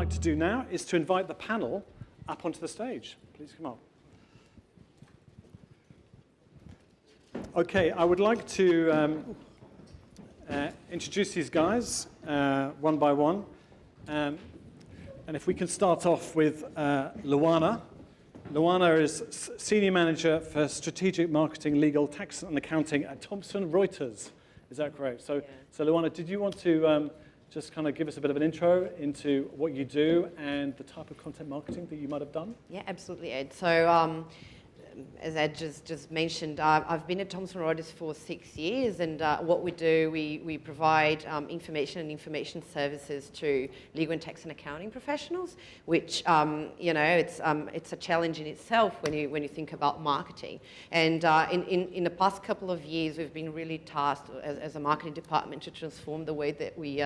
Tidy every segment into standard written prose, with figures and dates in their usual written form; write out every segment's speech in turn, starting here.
like to do now is to invite the panel up onto the stage. Please come up. Okay, I would like to introduce these guys one by one. And if we can start off with Luana. Luana is Senior Manager for Strategic Marketing, Legal, Tax and Accounting at Thomson Reuters. Is that correct? So, so Luana, did you want to just kind of give us a bit of an intro into what you do and the type of content marketing that you might have done? Yeah, absolutely, Ed. So as Ed just mentioned, I've been at Thomson Reuters for 6 years, and what we do, we provide information and information services to legal and tax and accounting professionals, which it's a challenge in itself when you think about marketing. And in the past couple of years, we've been really tasked as a marketing department to transform the way that we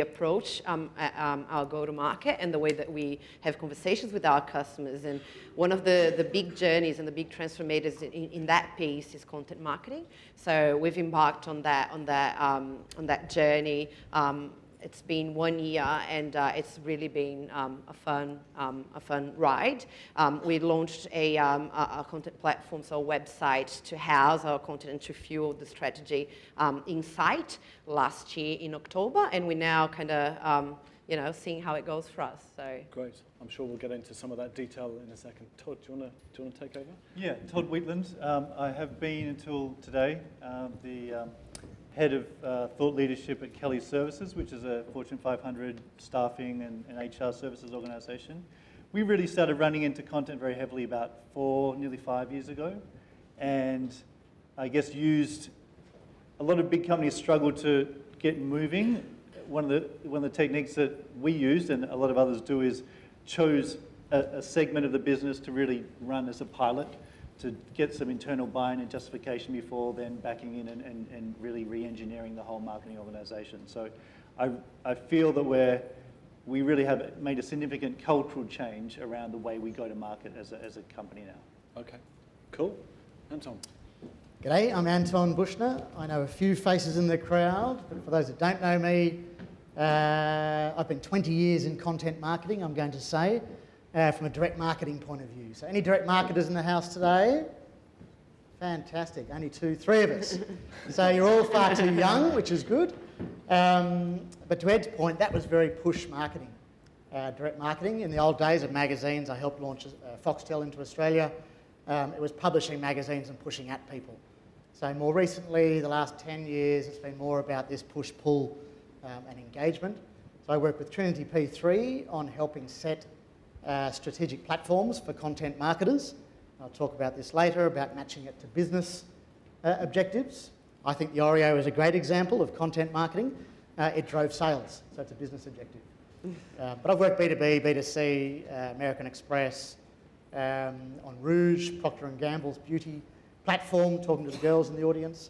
approach our go-to-market and the way that we have conversations with our customers. And one of the big journeys and the big transformators in that piece is content marketing. So we've embarked on that journey. It's been 1 year, and it's really been a fun ride. We launched a content platform, so a website to house our content and to fuel the strategy Insight last year in October, and we're now kind of seeing how it goes for us. So great. I'm sure we'll get into some of that detail in a second. Todd, do you want to take over? Yeah, Todd Wheatland. I have been until today the head of thought leadership at Kelly Services, which is a Fortune 500 staffing and HR services organisation. We really started running into content very heavily about nearly 5 years ago, and I guess used a lot of big companies struggle to get moving. One of the techniques that we used, and a lot of others do, is chose a segment of the business to really run as a pilot to get some internal buy-in and justification before then backing in and really re-engineering the whole marketing organisation. So I feel that we really have made a significant cultural change around the way we go to market as a company now. Okay, cool. Anton. G'day, I'm Anton Buchner. I know a few faces in the crowd, but for those that don't know me, I've been 20 years in content marketing, I'm going to say, from a direct marketing point of view. So any direct marketers in the house today? Fantastic, only 2, 3 of us. So you're all far too young, which is good. But to Ed's point, that was very push marketing. Direct marketing. In the old days of magazines, I helped launch Foxtel into Australia. It was publishing magazines and pushing at people. So more recently, the last 10 years, it's been more about this push-pull and engagement. So I work with Trinity P3 on helping set strategic platforms for content marketers. I'll talk about this later, about matching it to business objectives. I think the Oreo is a great example of content marketing. It drove sales, so it's a business objective. But I've worked B2B, B2C, American Express, on Rouge, Procter & Gamble's beauty platform, talking to the girls in the audience,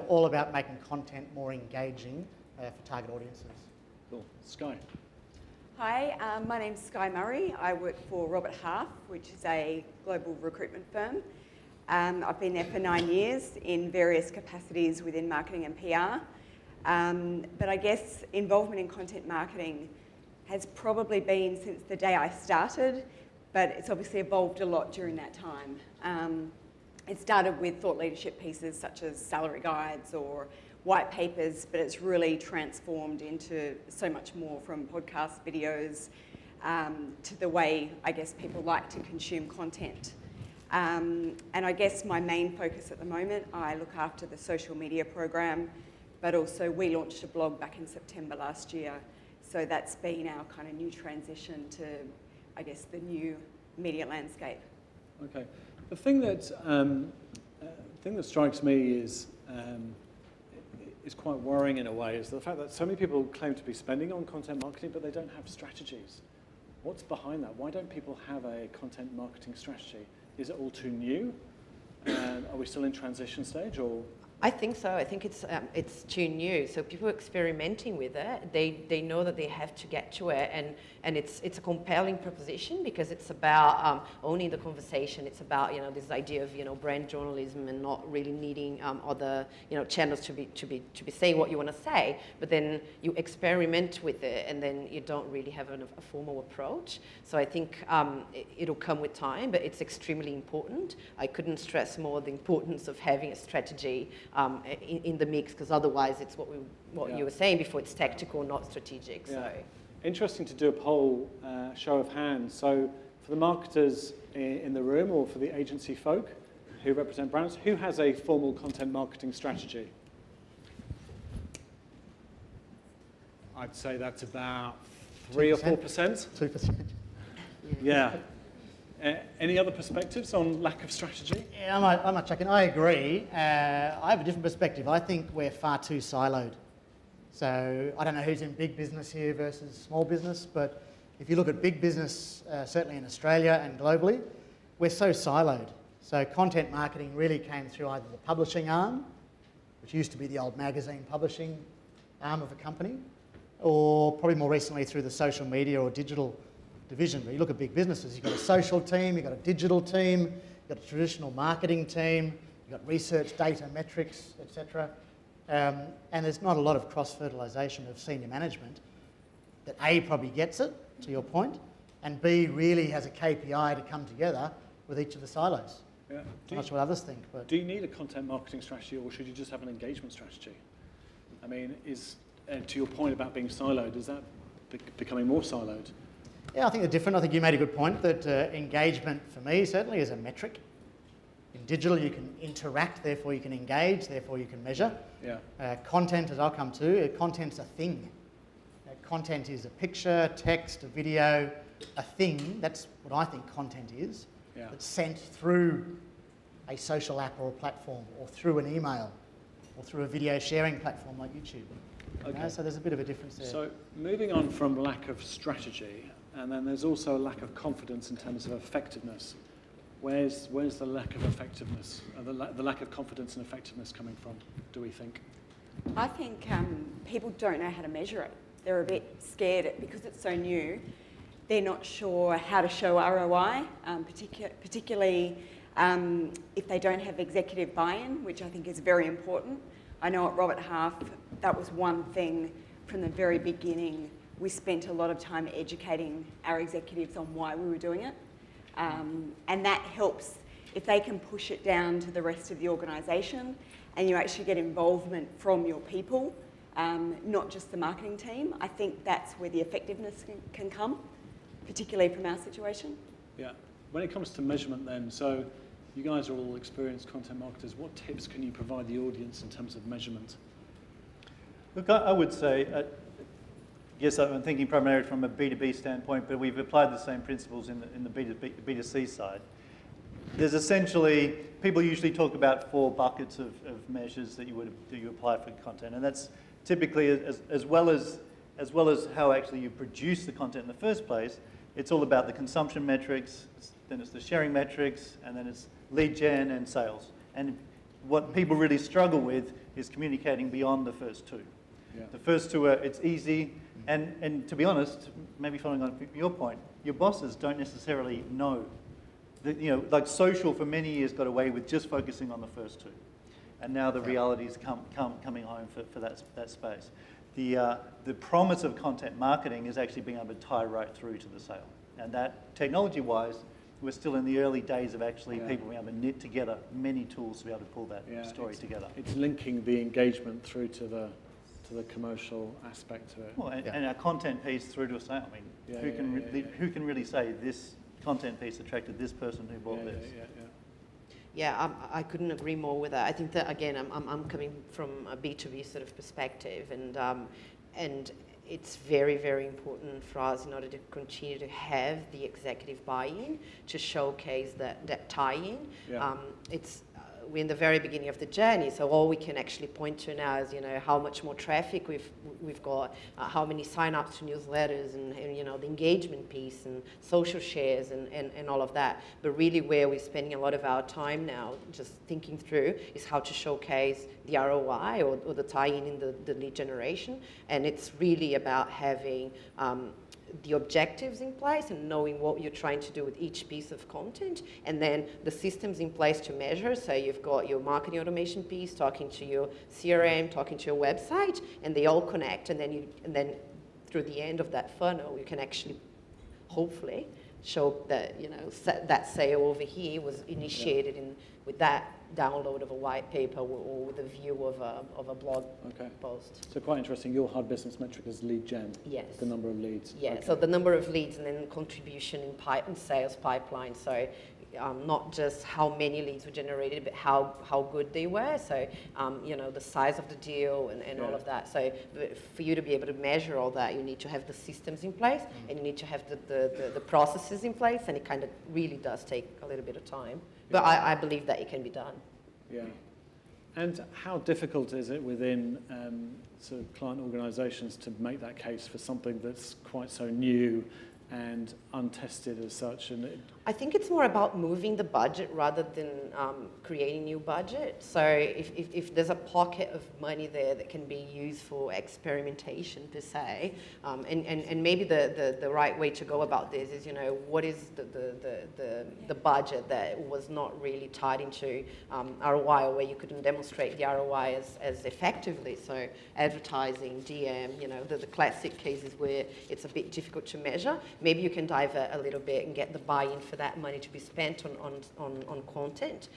all about making content more engaging for target audiences. Cool. Skye. Hi, my name's Skye Murray. I work for Robert Half, which is a global recruitment firm. I've been there for 9 years in various capacities within marketing and PR. But I guess involvement in content marketing has probably been since the day I started, but it's obviously evolved a lot during that time. It started with thought leadership pieces such as salary guides or white papers, but it's really transformed into so much more, from podcast videos to the way, I guess, people like to consume content. And I guess my main focus at the moment, I look after the social media program, but also we launched a blog back in September last year. So that's been our kind of new transition to, I guess, the new media landscape. Okay. The thing that strikes me is quite worrying in a way is the fact that so many people claim to be spending on content marketing, but they don't have strategies. What's behind that? Why don't people have a content marketing strategy? Is it all too new? Are we still in transition stage, or? I think so. I think it's too new. So people experimenting with it, they know that they have to get to it, and it's a compelling proposition because it's about owning the conversation. It's about this idea of brand journalism and not really needing other channels to be saying what you want to say. But then you experiment with it, and then you don't really have a formal approach. So I think it'll come with time, but it's extremely important. I couldn't stress more the importance of having a strategy in the mix, because otherwise it's what you were saying before, it's tactical, not strategic. Yeah. So Interesting to do a poll, show of hands. So for the marketers in the room, or for the agency folk who represent brands, who has a formal content marketing strategy? I'd say that's about 3 or 4%. 2%. Yeah. Any other perspectives on lack of strategy? Yeah, I might check in. I agree. I have a different perspective. I think we're far too siloed. So I don't know who's in big business here versus small business, but if you look at big business, certainly in Australia and globally, we're so siloed. So content marketing really came through either the publishing arm, which used to be the old magazine publishing arm of a company, or probably more recently through the social media or digital division. But you look at big businesses, you've got a social team, you've got a digital team, you've got a traditional marketing team, you've got research, data, metrics, etc. And there's not a lot of cross-fertilisation of senior management that A, probably gets it, to your point, and B, really has a KPI to come together with each of the silos. Yeah. I'm not sure what others think, but... Do you need a content marketing strategy, or should you just have an engagement strategy? I mean, to your point about being siloed, is that becoming more siloed? Yeah, I think they're different. I think you made a good point that engagement, for me, certainly is a metric. In digital, you can interact, therefore you can engage, therefore you can measure. Yeah. Content, as I'll come to, content's a thing. Content is a picture, text, a video, a thing. That's what I think content is. Yeah. That's sent through a social app or a platform, or through an email, or through a video sharing platform like YouTube. Okay. So there's a bit of a difference there. So moving on from lack of strategy, and then there's also a lack of confidence in terms of effectiveness. Where's the lack of effectiveness, the lack of confidence and effectiveness coming from, do we think? I think people don't know how to measure it. They're a bit scared because it's so new. They're not sure how to show ROI, particularly if they don't have executive buy-in, which I think is very important. I know at Robert Half, that was one thing from the very beginning. We spent a lot of time educating our executives on why we were doing it. And that helps if they can push it down to the rest of the organisation and you actually get involvement from your people, not just the marketing team. I think that's where the effectiveness can come, particularly from our situation. Yeah. When it comes to measurement then, so you guys are all experienced content marketers. What tips can you provide the audience in terms of measurement? Look, I would say, yes, I'm thinking primarily from a B2B standpoint, but we've applied the same principles in the B2C side. There's essentially, people usually talk about 4 buckets of measures that you apply for content, and that's typically as well as how actually you produce the content in the first place. It's all about the consumption metrics, then it's the sharing metrics, and then it's lead gen and sales. And what people really struggle with is communicating beyond the first 2. Yeah. The first 2 are, it's easy, and to be honest, maybe following on your point, your bosses don't necessarily know. Like social for many years got away with just focusing on the first 2. And now the reality's coming home for that space. The promise of content marketing is actually being able to tie right through to the sale. And that, technology-wise, we're still in the early days of actually people being able to knit together many tools to be able to pull that story together. It's linking the engagement through to the commercial aspect to it. Well, and our content piece through to a sale. I mean, who can really say this content piece attracted this person who bought this? Yeah, I couldn't agree more with that. I think that, again, I'm coming from a B2B sort of perspective, and it's very, very important for us in order to continue to have the executive buy-in to showcase that tie-in. Yeah. we're in the very beginning of the journey, so all we can actually point to now is, how much more traffic we've got, how many sign-ups to newsletters, and the engagement piece, and social shares, and all of that. But really where we're spending a lot of our time now, just thinking through, is how to showcase the ROI or the tie-in in the lead generation. And it's really about having the objectives in place and knowing what you're trying to do with each piece of content, and then the systems in place to measure. So you've got your marketing automation piece talking to your CRM, talking to your website, and they all connect. And then through the end of that funnel, you can actually hopefully show that that sale over here was initiated with that download of a white paper or with a view of a blog post. So quite interesting. Your hard business metric is lead gen. Yes. The number of leads. Yeah. Okay. So the number of leads and then contribution in sales pipeline. So not just how many leads were generated, but how good they were. So the size of the deal and all of that. So for you to be able to measure all that, you need to have the systems in place, and you need to have the processes in place, and it kind of really does take a little bit of time. But I believe that it can be done. Yeah. And how difficult is it within sort of client organisations to make that case for something that's quite so new and untested as such? And I think it's more about moving the budget rather than creating new budget. So if there's a pocket of money there that can be used for experimentation per se, and maybe the right way to go about this is, what is the budget that was not really tied into ROI, or where you couldn't demonstrate the ROI as effectively. So advertising, DM, the classic cases where it's a bit difficult to measure. Maybe you can divert a little bit and get the buy-in for that money to be spent on content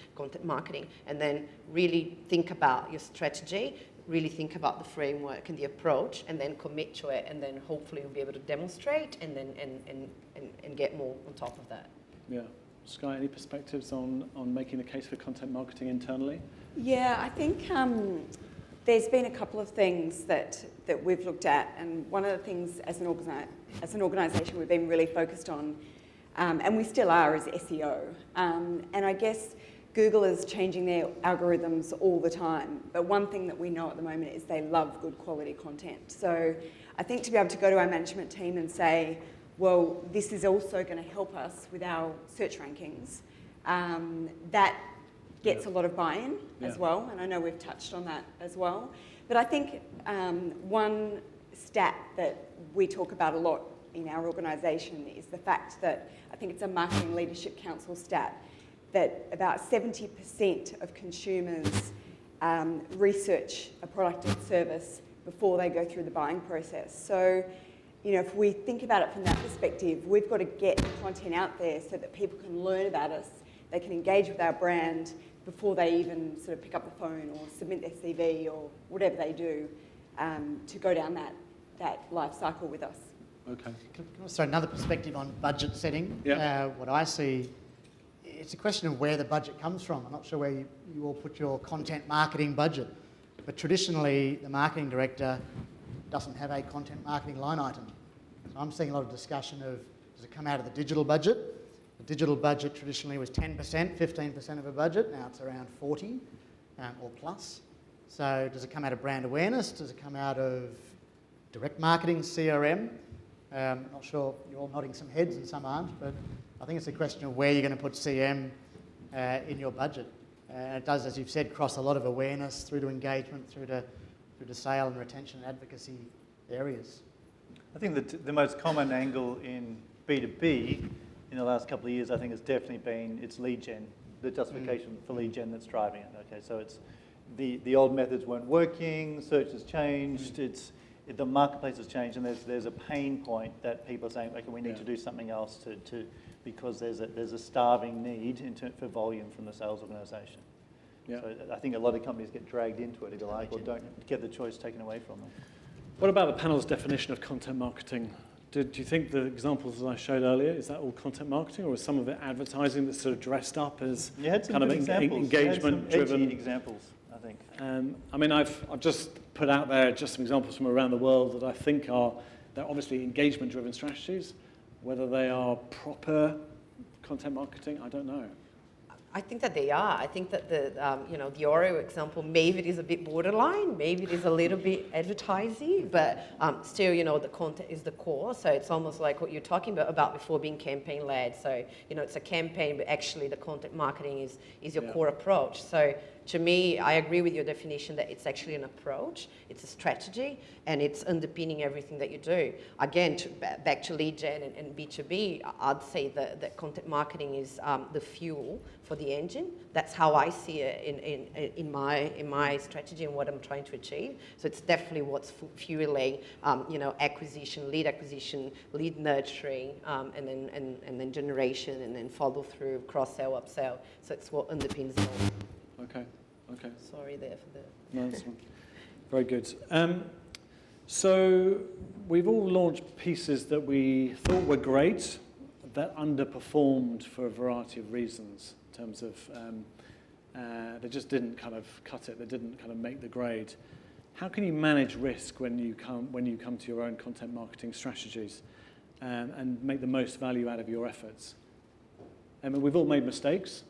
marketing, and then really think about your strategy, really think about the framework and the approach, and then commit to it, and then hopefully you'll be able to demonstrate and then and get more on top of that. yeah. Skye, any perspectives on making the case for content marketing internally? Yeah, I think there's been a couple of things that we've looked at, and one of the things as an organisation we've been really focused on, and we still are, is SEO. And I guess Google is changing their algorithms all the time, but one thing that we know at the moment is they love good quality content. So I think to be able to go to our management team and say, well, this is also going to help us with our search rankings, that gets a lot of buy-in as well, and I know we've touched on that as well. But I think one stat that we talk about a lot in our organisation is the fact that, I think it's a Marketing Leadership Council stat, that about 70% of consumers research a product or service before they go through the buying process. So, if we think about it from that perspective, we've got to get the content out there so that people can learn about us, they can engage with our brand before they even sort of pick up the phone or submit their CV or whatever they do to go down that life cycle with us. Okay. So another perspective on budget setting. Yeah. What I see, it's a question of where the budget comes from. I'm not sure where you all put your content marketing budget, but traditionally the marketing director doesn't have a content marketing line item. So I'm seeing a lot of discussion of, does it come out of the digital budget? The digital budget traditionally was 10%, 15% of a budget. Now it's around 40 or plus. So does it come out of brand awareness? Does it come out of direct marketing, CRM? Not sure, you're all nodding some heads and some aren't, but I think it's a question of where you're going to put CM in your budget. It does, as you've said, cross a lot of awareness through to engagement, through to sale and retention and advocacy areas. I think that the most common angle in B2B in the last couple of years, I think, has definitely been it's lead gen, the justification for lead gen that's driving it. Okay, so it's the old methods weren't working, search has changed, the marketplace has changed, and there's a pain point that people are saying, okay, we need to do something else to because there's a starving need for volume from the sales organisation. Yeah. So I think a lot of companies get dragged into it, if you like, or don't get the choice taken away from them. What about the panel's definition of content marketing? Do you think the examples that I showed earlier, is that all content marketing, or is some of it advertising that's sort of dressed up as kind of engagement-driven examples, I think. I mean, I've just put out there just some examples from around the world that I think they're obviously engagement-driven strategies. Whether they are proper content marketing, I don't know. I think that they are. I think that the Oreo example, maybe it is a bit borderline, maybe it is a little bit advertising, but still, the content is the core. So it's almost like what you're talking about before, being campaign-led. So, it's a campaign, but actually the content marketing is your core approach. So to me, I agree with your definition that it's actually an approach, it's a strategy, and it's underpinning everything that you do. Again, back to lead gen and B2B, I'd say that content marketing is the fuel for the engine. That's how I see it in my strategy and what I'm trying to achieve. So it's definitely what's fueling, acquisition, lead nurturing, and then generation, and then follow through, cross-sell, upsell. So it's what underpins it all. Okay. Sorry there for the... No, that's fine. Very good. So we've all launched pieces that we thought were great, that underperformed for a variety of reasons, in terms of they just didn't kind of cut it, they didn't kind of make the grade. How can you manage risk when you come to your own content marketing strategies and make the most value out of your efforts? I mean, we've all made mistakes.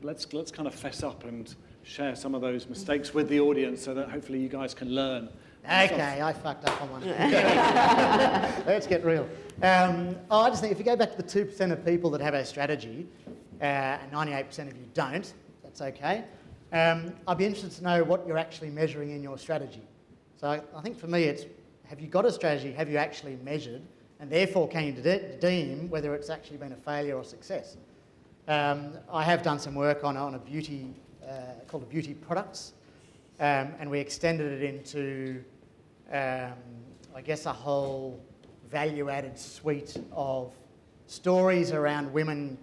Let's kind of fess up and share some of those mistakes with the audience so that hopefully you guys can learn. Okay, I fucked up on one. Let's get real. I just think if you go back to the 2% of people that have a strategy, and 98% of you don't, that's okay. I'd be interested to know what you're actually measuring in your strategy. So I think for me it's, have you got a strategy, have you actually measured, and therefore can you deem whether it's actually been a failure or success? I have done some work on a beauty, called a beauty products, and we extended it into, I guess, a whole value-added suite of stories around women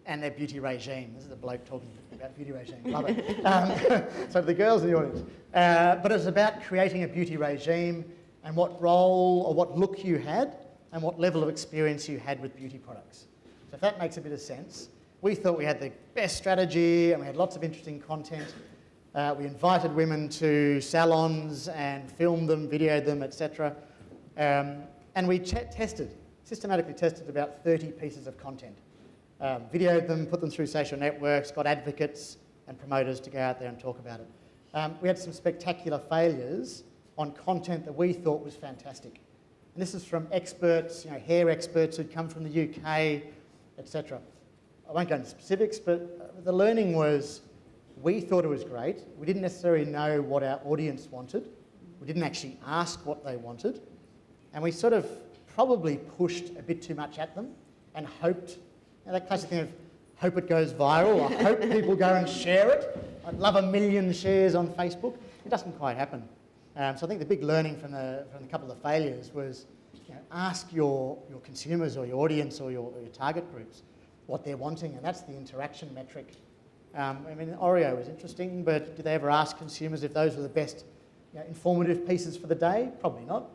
and their beauty regime. This is a bloke talking about beauty regime, love it. So the girls in the audience. But it's about creating a beauty regime and what role or what look you had and what level of experience you had with beauty products. So if that makes a bit of sense. We thought we had the best strategy and we had lots of interesting content. We invited women to salons and filmed them, videoed them, etc. And we systematically tested about 30 pieces of content. Videoed them, put them through social networks, got advocates and promoters to go out there and talk about it. We had some spectacular failures on content that we thought was fantastic. And this is from experts, hair experts who'd come from the UK, etc. I won't go into specifics, but the learning was we thought it was great. We didn't necessarily know what our audience wanted. We didn't actually ask what they wanted. And we sort of probably pushed a bit too much at them and hoped, that classic thing of hope it goes viral, I hope people go and share it. I'd love 1 million shares on Facebook. It doesn't quite happen. So I think the big learning from the couple of failures was ask your consumers or your audience or your target groups what they're wanting, and that's the interaction metric. Oreo was interesting, but did they ever ask consumers if those were the best informative pieces for the day? Probably not.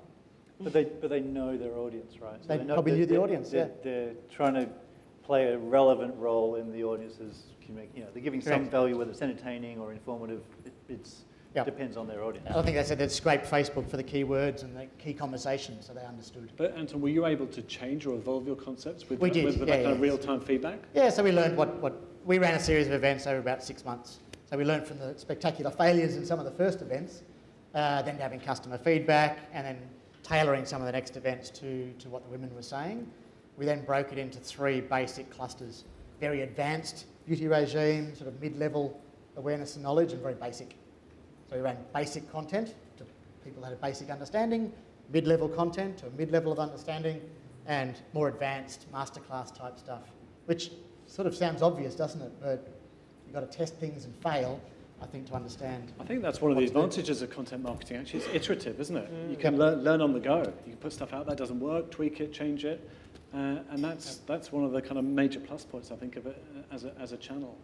But they know their audience, right? So they probably knew the audience, They're trying to play a relevant role in the audience's communication. They're giving some value, whether it's entertaining or informative. It depends on their audience. I think they said they'd scraped Facebook for the keywords and the key conversations, so they understood. But Anton, were you able to change or evolve your concepts with that kind of real-time feedback? Yeah, so we learned what we ran a series of events over about 6 months. So we learned from the spectacular failures in some of the first events, then having customer feedback, and then tailoring some of the next events to what the women were saying. We then broke it into 3 basic clusters: very advanced beauty regime, sort of mid-level awareness and knowledge, and very basic. So we ran basic content to people that had a basic understanding, mid-level content to a mid-level of understanding, and more advanced masterclass type stuff, which sort of sounds obvious, doesn't it? But you've got to test things and fail, I think, to understand. I think that's one of the advantages of content marketing, actually. It's iterative, isn't it? You can learn on the go. You can put stuff out that doesn't work, tweak it, change it, and that's one of the kind of major plus points, I think, of it as a channel.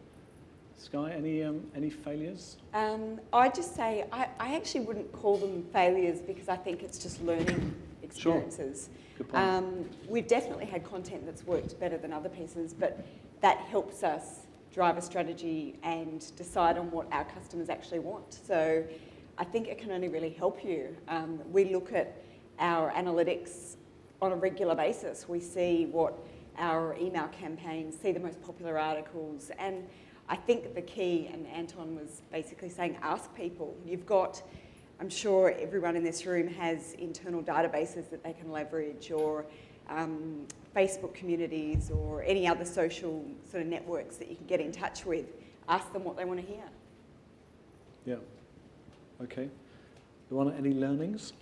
Skye, any failures? I'd just say I actually wouldn't call them failures because I think it's just learning experiences. Sure. Good point. We've definitely had content that's worked better than other pieces, but that helps us drive a strategy and decide on what our customers actually want. So I think it can only really help you. We look at our analytics on a regular basis. We see what our email campaigns, see the most popular articles. And I think the key, and Anton was basically saying, ask people. You've got, I'm sure everyone in this room has internal databases that they can leverage, or Facebook communities, or any other social sort of networks that you can get in touch with. Ask them what they want to hear. Yeah. Okay. Luana, any learnings?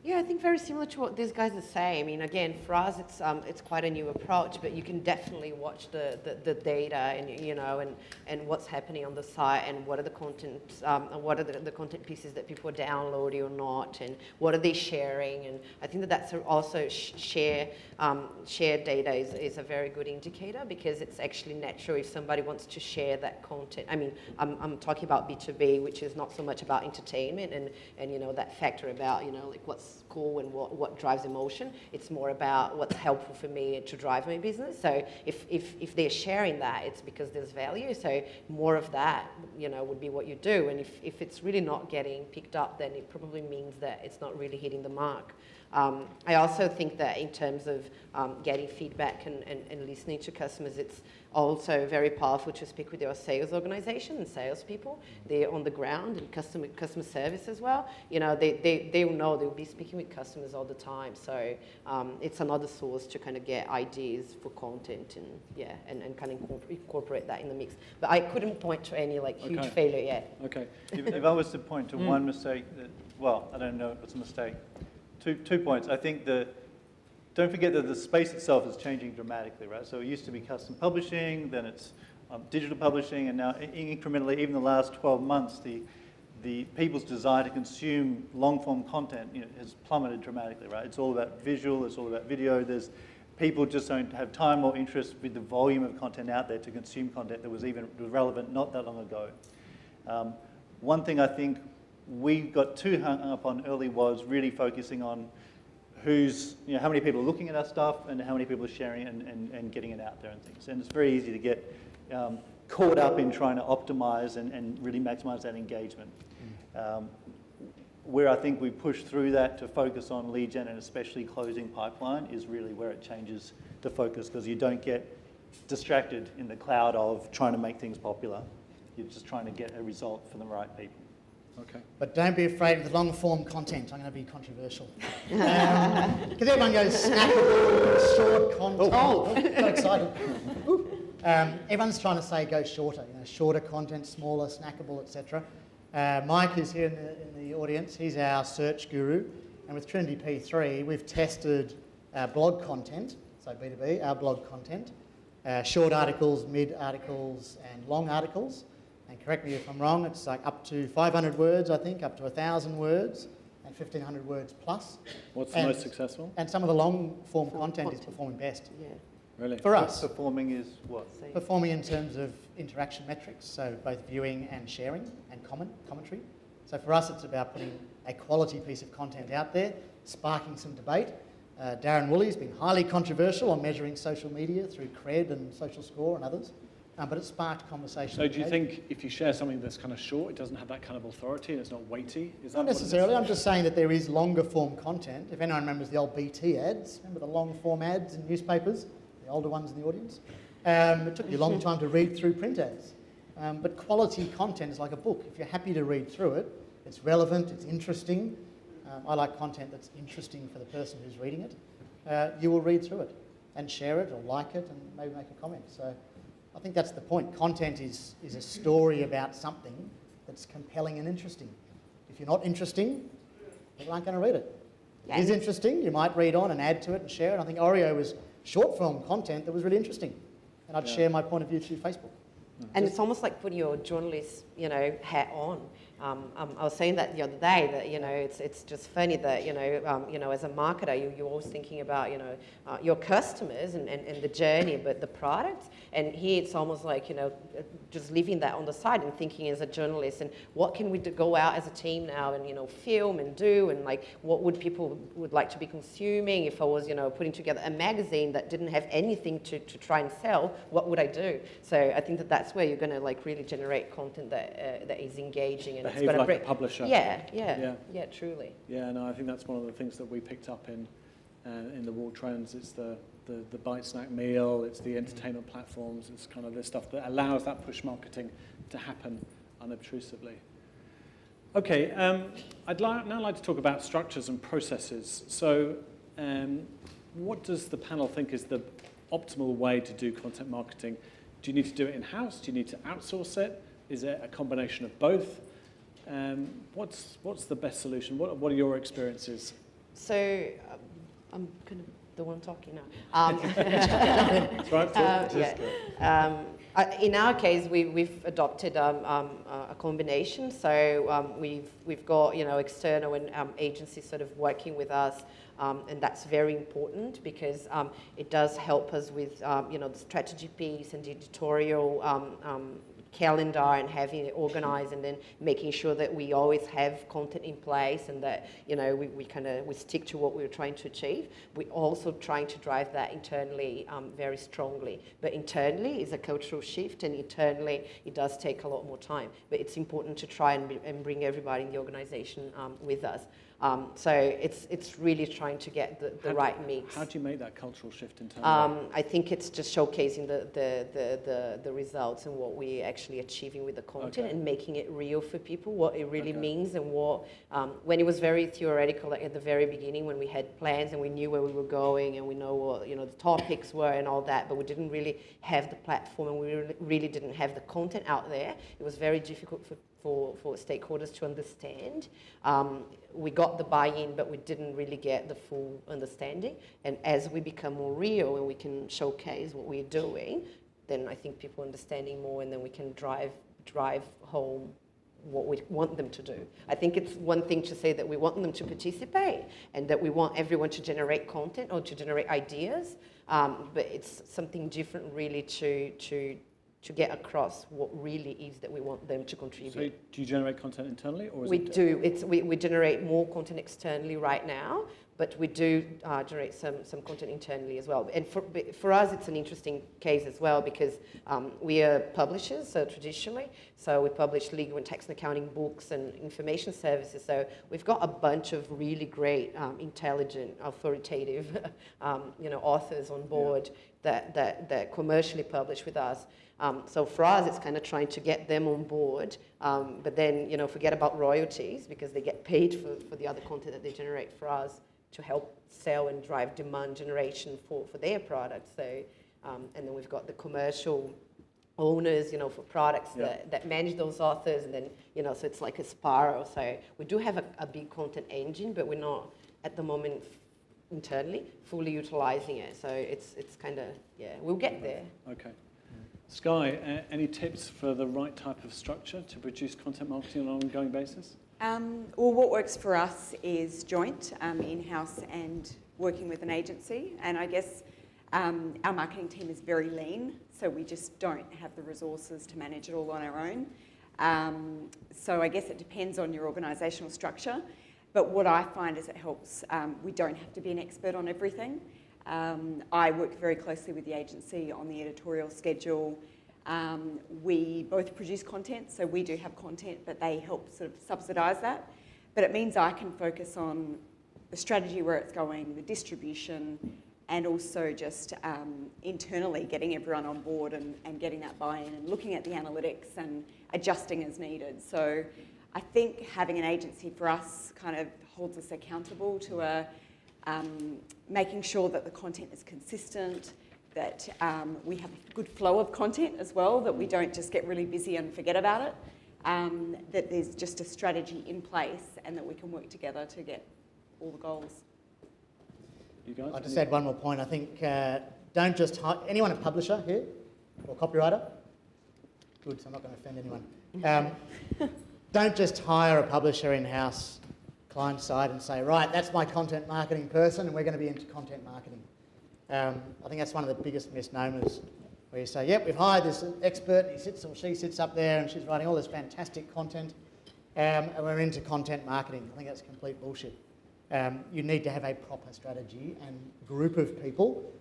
Yeah, I think very similar to what these guys are saying. I mean, again, for us, it's quite a new approach, but you can definitely watch the data and, you know, and what's happening on the site, and what are the content, what are the content pieces that people are downloading or not, and what are they sharing. And I think that's also shared data is a very good indicator, because it's actually natural if somebody wants to share that content. I mean, I'm talking about B2B, which is not so much about entertainment and you know, that factor about, you know, like what's cool and what drives emotion. It's more about what's helpful for me to drive my business. So if they're sharing that, it's because there's value. So more of that, you know, would be what you do. And if it's really not getting picked up, then it probably means that it's not really hitting the mark. I also think that in terms of getting feedback and listening to customers, it's also very powerful to speak with your sales organization and salespeople. They're on the ground, and customer service as well. You know, they will know, they'll be speaking with customers all the time. So it's another source to kind of get ideas for content and kind of incorporate that in the mix. But I couldn't point to any like huge failure yet. Okay. If I was to point to one mistake, well, I don't know if it's a mistake. Two points. I think don't forget that the space itself is changing dramatically, right? So it used to be custom publishing, then it's digital publishing, and now incrementally, even the last 12 months, the people's desire to consume long-form content, you know, has plummeted dramatically, right? It's all about visual, it's all about video. People just don't have time or interest with the volume of content out there to consume content that was even relevant not that long ago. One thing I think we got too hung up on early was really focusing on how many people are looking at our stuff and how many people are sharing it and getting it out there and things. And it's very easy to get caught up in trying to optimize and really maximize that engagement. Where I think we push through that to focus on lead gen and especially closing pipeline is really where it changes the focus, because you don't get distracted in the cloud of trying to make things popular. You're just trying to get a result for the right people. Okay. But don't be afraid of the long-form content. I'm going to be controversial. Because everyone goes snackable, short content. Oh, got excited. Everyone's trying to say go shorter. You know, shorter content, smaller, snackable, etc. Mike is here in the audience. He's our search guru. And with Trinity P3, we've tested blog content, so B2B, our blog content, short articles, mid articles, and long articles. And correct me if I'm wrong, it's like up to 500 words, I think, up to 1,000 words, and 1,500 words plus. What's the most successful? And some of the long-form content is performing best. Yeah. Really? For us. Performing is what? Performing in terms of interaction metrics, so both viewing and sharing and commentary. So for us, it's about putting a quality piece of content out there, sparking some debate. Darren Woolley's been highly controversial on measuring social media through Cred and Social Score and others. But it sparked conversation. So do you think if you share something that's kind of short, it doesn't have that kind of authority and it's not weighty? Is that not necessarily. I'm just saying that there is longer form content. If anyone remembers the old BT ads, remember the long form ads in newspapers, the older ones in the audience? It took you a long time to read through print ads. But quality content is like a book. If you're happy to read through it, it's relevant, it's interesting. I like content that's interesting for the person who's reading it. You will read through it and share it or like it and maybe make a comment. So I think that's the point. Content is a story about something that's compelling and interesting. If you're not interesting, people aren't going to read it. If it is interesting, you might read on and add to it and share it. I think Oreo was short form content that was really interesting. And I'd share my point of view through Facebook. And it's almost like putting your journalist, hat on. I was saying that the other day that, it's just funny that, as a marketer, you're always thinking about, your customers and the journey, but the product. And here it's almost like, just leaving that on the side and thinking as a journalist, and what can we go out as a team now and, film and do, and like, what would people would like to be consuming? If I was, putting together a magazine that didn't have anything to try and sell, what would I do? So I think that's where you're going to like really generate content that is engaging and behave like a publisher. Yeah, truly. Yeah, no, I think that's one of the things that we picked up in the World Trends. It's the the bite snack meal, it's the entertainment platforms, it's kind of the stuff that allows that push marketing to happen unobtrusively. Okay, I'd now like to talk about structures and processes. So what does the panel think is the optimal way to do content marketing? Do you need to do it in-house? Do you need to outsource it? Is it a combination of both? What's the best solution? What are your experiences? So I'm kind of the one talking now. That's right. In our case, we've adopted a combination. So we've got external and agencies sort of working with us, and that's very important because it does help us with the strategy piece and the editorial calendar and having it organized, and then making sure that we always have content in place and that we stick to what we're trying to achieve. We're also trying to drive that internally very strongly. But internally is a cultural shift, and internally it does take a lot more time. But it's important to try and bring everybody in the organization with us. So it's really trying to get the right mix. How do you make that cultural shift internally? I think it's just showcasing the results and what we're actually achieving with the content, and making it real for people, what it really means, and what, when it was very theoretical, like at the very beginning when we had plans and we knew where we were going and we know what the topics were and all that, but we didn't really have the platform and we really didn't have the content out there. It was very difficult for stakeholders to understand. We got the buy-in, but we didn't really get the full understanding. And as we become more real and we can showcase what we're doing, then I think people are understanding more, and then we can drive home what we want them to do. I think it's one thing to say that we want them to participate and that we want everyone to generate content or to generate ideas, but it's something different really to get across what really is that we want them to contribute. So do you generate content internally, or is we do. We generate more content externally right now, but we do generate some content internally as well. And for us, it's an interesting case as well because we are publishers, so traditionally. So we publish legal and tax and accounting books and information services. So we've got a bunch of really great, intelligent, authoritative, authors on board that commercially publish with us. So for us, it's kind of trying to get them on board, but then, forget about royalties because they get paid for the other content that they generate for us to help sell and drive demand generation for their products. So, and then we've got the commercial owners, for products that manage those authors, and then, so it's like a spiral. So we do have a big content engine, but we're not at the moment internally fully utilizing it. So it's kind of, we'll get there. Okay. Skye, any tips for the right type of structure to produce content marketing on an ongoing basis? Well, what works for us is joint, in-house and working with an agency. And I guess our marketing team is very lean, so we just don't have the resources to manage it all on our own. So I guess it depends on your organisational structure. But what I find is it helps, we don't have to be an expert on everything. I work very closely with the agency on the editorial schedule. We both produce content, so we do have content, but they help sort of subsidise that. But it means I can focus on the strategy, where it's going, the distribution, and also just internally getting everyone on board and getting that buy-in and looking at the analytics and adjusting as needed. So I think having an agency for us kind of holds us accountable to making sure that the content is consistent, that we have a good flow of content as well, that we don't just get really busy and forget about it, that there's just a strategy in place and that we can work together to get all the goals. You guys? I'll just add one more point. I think don't just hire anyone a publisher here or copywriter. Good, so I'm not going to offend anyone. Don't just hire a publisher in-house client side and say, right, that's my content marketing person and we're going to be into content marketing. I think that's one of the biggest misnomers, where you say, yep, we've hired this expert, he sits or she sits up there and she's writing all this fantastic content, and we're into content marketing. I think that's complete bullshit. You need to have a proper strategy and group of people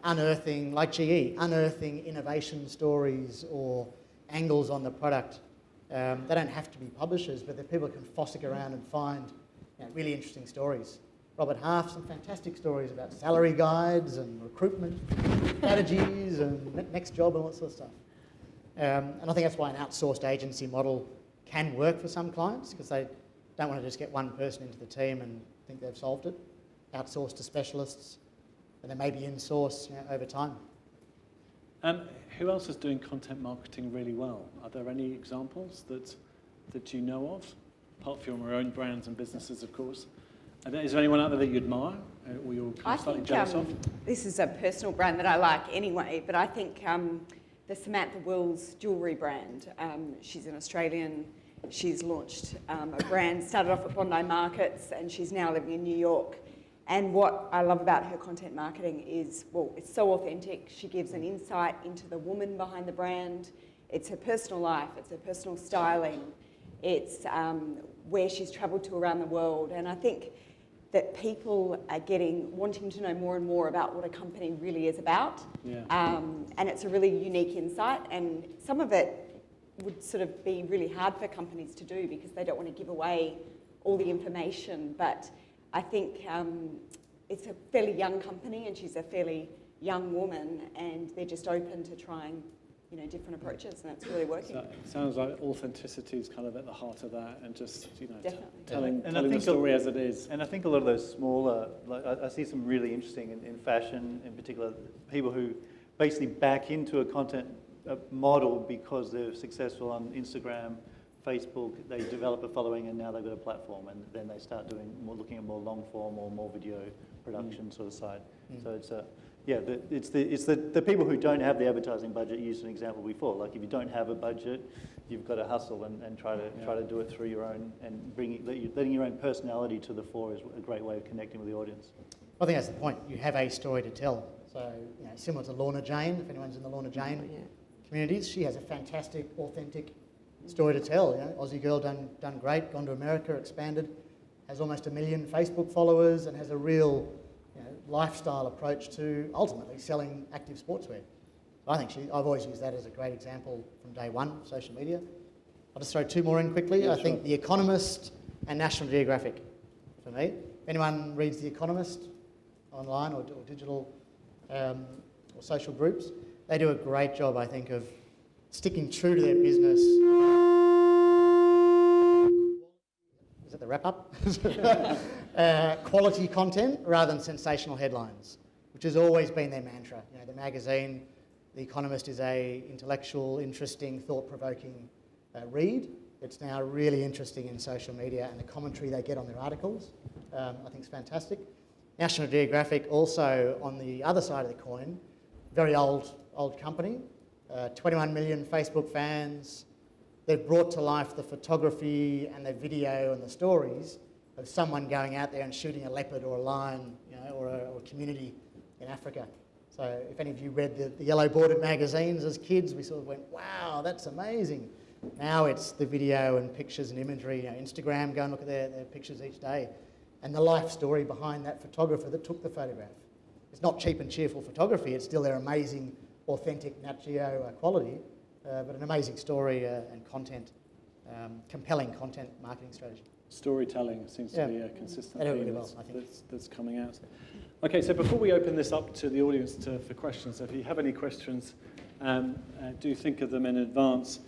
unearthing, like GE, unearthing innovation stories or angles on the product. They don't have to be publishers, but the people can fossick around and find really interesting stories. Robert Half, some fantastic stories about salary guides and recruitment strategies and next job and all that sort of stuff. And I think that's why an outsourced agency model can work for some clients, because they don't want to just get one person into the team and think they've solved it. Outsource to specialists, and then maybe in-source over time. Who else is doing content marketing really well? Are there any examples that you know of, apart from your own brands and businesses, of course? Is there anyone out there that you admire or you're kind of slightly jealous of? This is a personal brand that I like anyway, but I think the Samantha Wills jewellery brand, she's an Australian. She's launched a brand, started off at Bondi Markets, and she's now living in New York. And what I love about her content marketing is, well, it's so authentic. She gives an insight into the woman behind the brand. It's her personal life, it's her personal styling, it's where she's travelled to around the world. And I think that people are wanting to know more and more about what a company really is about. Yeah. And it's a really unique insight. And some of it would sort of be really hard for companies to do because they don't want to give away all the information. But I think it's a fairly young company and she's a fairly young woman and they're just open to trying different approaches, and it's really working. So it sounds like authenticity is kind of at the heart of that, and just Definitely. telling the story as it is. And I think a lot of those smaller, like I see some really interesting in fashion in particular, people who basically back into a content model because they're successful on Instagram, Facebook, they develop a following and now they've got a platform, and then they start looking at more long form or more video production sort of side. So it's it's the people who don't have the advertising budget. Used an example before, like if you don't have a budget, you've got to hustle and try to do it through your own, and letting your own personality to the fore is a great way of connecting with the audience. I think that's the point. You have a story to tell. So similar to Lorna Jane, if anyone's in the Lorna Jane communities, she has a fantastic, authentic story to tell. Aussie girl done great, gone to America, expanded, has almost 1 million Facebook followers, and has a real lifestyle approach to ultimately selling active sportswear. So I think I've always used that as a great example from day one of social media. I'll just throw two more in quickly. I think The Economist and National Geographic for me. If anyone reads The Economist online or digital or social groups, they do a great job, I think, of sticking true to their business. Is that the wrap-up? Quality content rather than sensational headlines, which has always been their mantra. The magazine, The Economist, is a intellectual, interesting, thought-provoking read. It's now really interesting in social media, and the commentary they get on their articles, I think is fantastic. National Geographic, also on the other side of the coin, very old company, 21 million Facebook fans. They've brought to life the photography and the video and the stories of someone going out there and shooting a leopard or a lion, or a community in Africa. So if any of you read the yellow bordered magazines as kids, we sort of went, wow, that's amazing. Now it's the video and pictures and imagery. Instagram, go and look at their pictures each day. And the life story behind that photographer that took the photograph. It's not cheap and cheerful photography, it's still their amazing, authentic Nat Geo quality, but an amazing story and content, compelling content marketing strategy. Storytelling seems to be a consistent theme that's coming out. Okay, so before we open this up to the audience for questions, if you have any questions, do think of them in advance.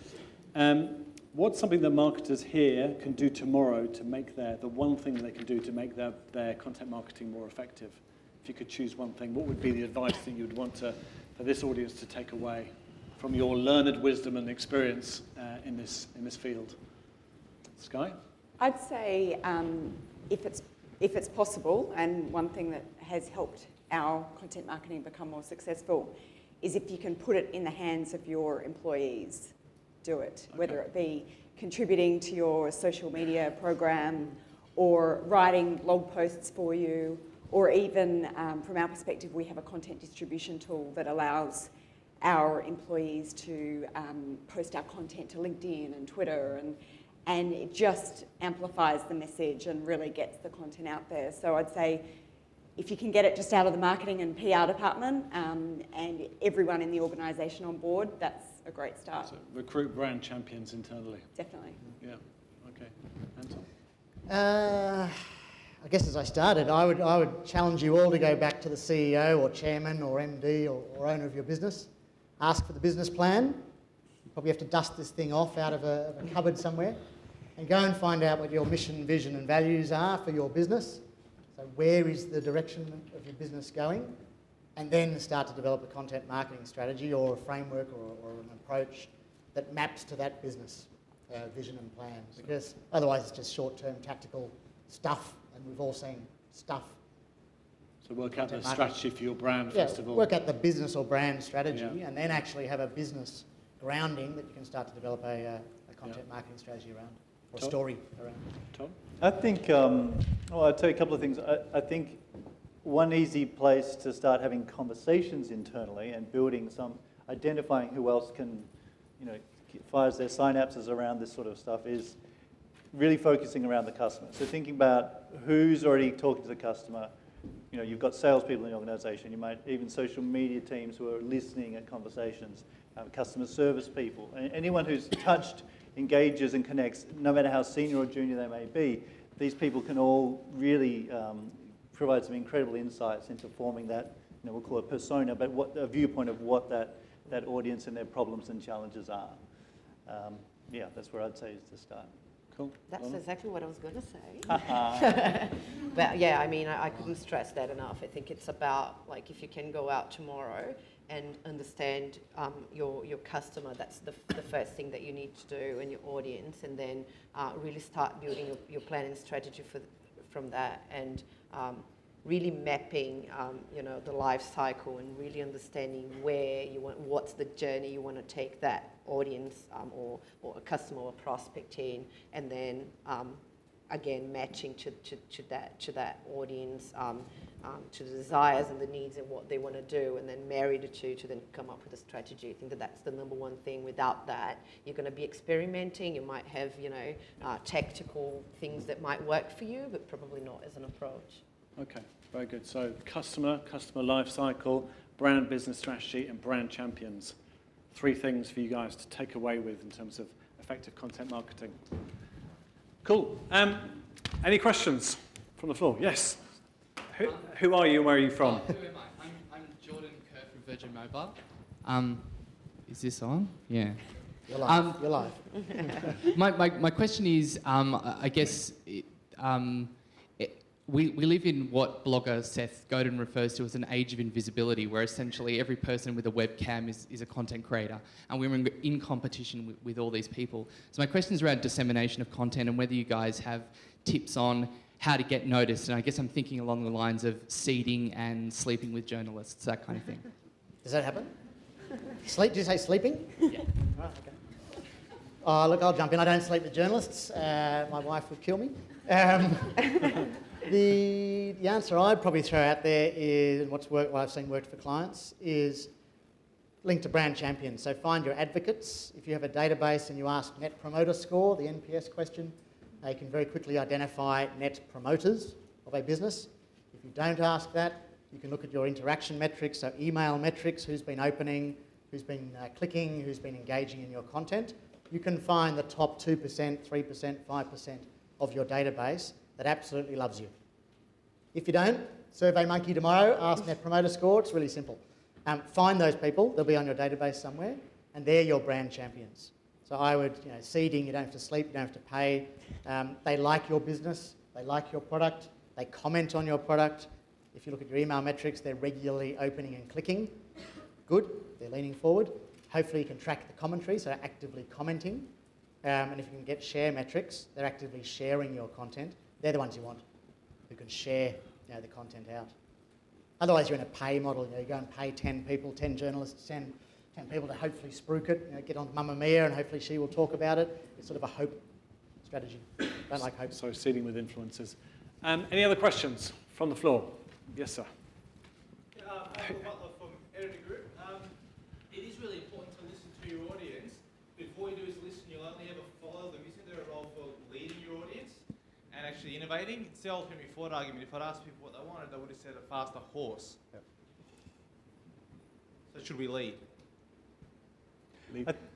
What's something that marketers here can do tomorrow to make the one thing they can do to make their content marketing more effective? If you could choose one thing, what would be the advice that you'd want for this audience to take away from your learned wisdom and experience in this field? Skye? I'd say if it's possible, and one thing that has helped our content marketing become more successful is if you can put it in the hands of your employees, do it. Okay. Whether it be contributing to your social media program or writing blog posts for you, or even from our perspective, we have a content distribution tool that allows our employees to post our content to LinkedIn and Twitter, and it just amplifies the message and really gets the content out there. So I'd say if you can get it just out of the marketing and PR department and everyone in the organisation on board, that's a great start. So recruit brand champions internally. Definitely. Yeah, okay. Anton? I guess as I started, I would challenge you all to go back to the CEO or chairman or MD or owner of your business, ask for the business plan. You probably have to dust this thing off out of a cupboard somewhere, and go and find out what your mission, vision and values are for your business. So where is the direction of your business going? And then start to develop a content marketing strategy or a framework or an approach that maps to that business vision and plan. Because otherwise it's just short-term tactical stuff, and we've all seen stuff. So work out the strategy for your brand, first of all. Work out the business or brand strategy, and then actually have a business grounding that you can start to develop a content marketing strategy around, or Todd? story around. Todd? I think, well, I'll tell you a couple of things. I think one easy place to start having conversations internally and building identifying who else can, fires their synapses around this sort of stuff is really focusing around the customer. So thinking about who's already talking to the customer. You've got salespeople in the organisation. You might even social media teams who are listening at conversations, customer service people, anyone who's touched, engages and connects, no matter how senior or junior they may be. These people can all really provide some incredible insights into forming that, we'll call it persona, but a viewpoint of what that audience and their problems and challenges are. Yeah, that's where I'd say is to start. Cool. That's exactly what I was going to say. But yeah, I mean, I couldn't stress that enough. I think it's about, like, if you can go out tomorrow and understand your customer, that's the first thing that you need to do, and your audience, and then really start building your plan and strategy from that, and really mapping, the life cycle, and really understanding where you want, what's the journey you want to take that audience or a customer or prospect in, and then again matching to that audience, to the desires and the needs and what they want to do, and then marry the two to then come up with a strategy. I think that's the number one thing. Without that, you're going to be experimenting. You might have tactical things that might work for you, but probably not as an approach. Okay, very good. So customer life cycle, brand business strategy, and brand champions. 3 things for you guys to take away with in terms of effective content marketing. Cool. Any questions from the floor? Yes. Who are you and where are you from? Who am I? I'm Jordan Kerr from Virgin Mobile. Is this on? Yeah. You're live. You're live. My question is, I guess, we live in what blogger Seth Godin refers to as an age of invisibility, where essentially every person with a webcam is a content creator, and we're in competition with all these people. So my question is around dissemination of content and whether you guys have tips on how to get noticed. And I guess I'm thinking along the lines of seeding and sleeping with journalists, that kind of thing. Does that happen? Did you say sleeping? Yeah. Right, okay. Look, I'll jump in. I don't sleep with journalists. My wife would kill me. The answer I'd probably throw out there is, and what I've seen worked for clients, is link to brand champions. So find your advocates. If you have a database and you ask Net Promoter Score, the NPS question, they can very quickly identify net promoters of a business. If you don't ask that, you can look at your interaction metrics, so email metrics, who's been opening, who's been clicking, who's been engaging in your content. You can find the top 2%, 3%, 5% of your database that absolutely loves you. If you don't, SurveyMonkey tomorrow, ask Net Promoter Score. It's really simple. Find those people. They'll be on your database somewhere, and they're your brand champions. So I would, seeding, you don't have to sleep, you don't have to pay. They like your business, they like your product, they comment on your product. If you look at your email metrics, they're regularly opening and clicking. Good, they're leaning forward. Hopefully you can track the commentary, so actively commenting. And if you can get share metrics, they're actively sharing your content. They're the ones you want, who can share the content out. Otherwise you're in a pay model. You go and pay 10 people, 10 journalists, 10 people to hopefully spruik it, get on Mamma Mia and hopefully she will talk about it. It's sort of a hope strategy. Don't like hope. So seeding with influencers. Any other questions from the floor? Yes, sir. Michael Butler from Editor Group. It is really important to listen to your audience. Before you do is listen, you'll only ever follow them. Isn't there a role for leading your audience and actually innovating? It's the old Henry Ford argument. If I'd asked people what they wanted, they would have said a faster horse. Yep. So should we lead?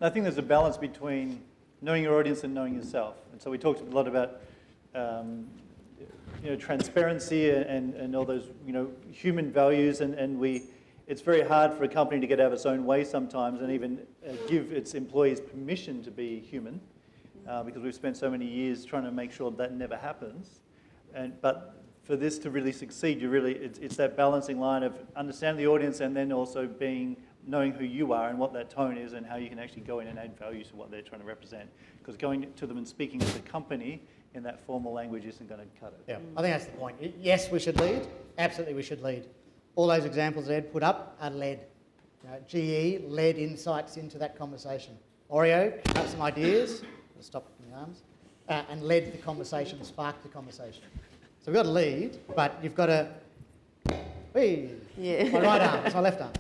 I think there's a balance between knowing your audience and knowing yourself. And so we talked a lot about transparency and all those, human values, and it's very hard for a company to get out of its own way sometimes and even give its employees permission to be human, because we've spent so many years trying to make sure that never happens. But for this to really succeed, it's that balancing line of understanding the audience and then also knowing who you are and what that tone is and how you can actually go in and add value to what they're trying to represent. Because going to them and speaking as a company in that formal language isn't going to cut it. Yeah, I think that's the point. Yes, we should lead. Absolutely, we should lead. All those examples Ed put up are led. GE led insights into that conversation. Oreo had some ideas, stop in the arms, and led the conversation, sparked the conversation. So we've got to lead, but you've got to... Yeah. My right arm, it's my left arm.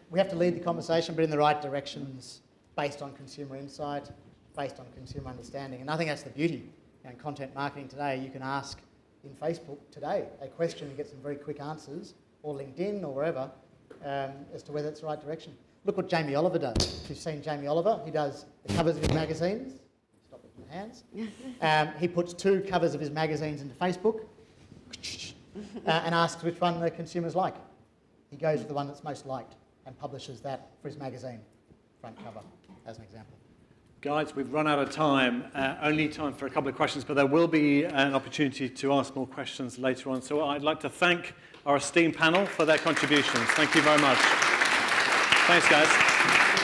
We have to lead the conversation, but in the right directions, based on consumer insight, based on consumer understanding. And I think that's the beauty. In content marketing today, you can ask in Facebook today a question and get some very quick answers, or LinkedIn or wherever, as to whether it's the right direction. Look what Jamie Oliver does. If you've seen Jamie Oliver, he does the covers of his magazines. Stop with my hands. He puts 2 covers of his magazines into Facebook and asks which one the consumers like. He goes with the one that's most liked and publishes that for his magazine, front cover, as an example. Guys, we've run out of time. Only time for a couple of questions, but there will be an opportunity to ask more questions later on. So I'd like to thank our esteemed panel for their contributions. Thank you very much. Thanks, guys.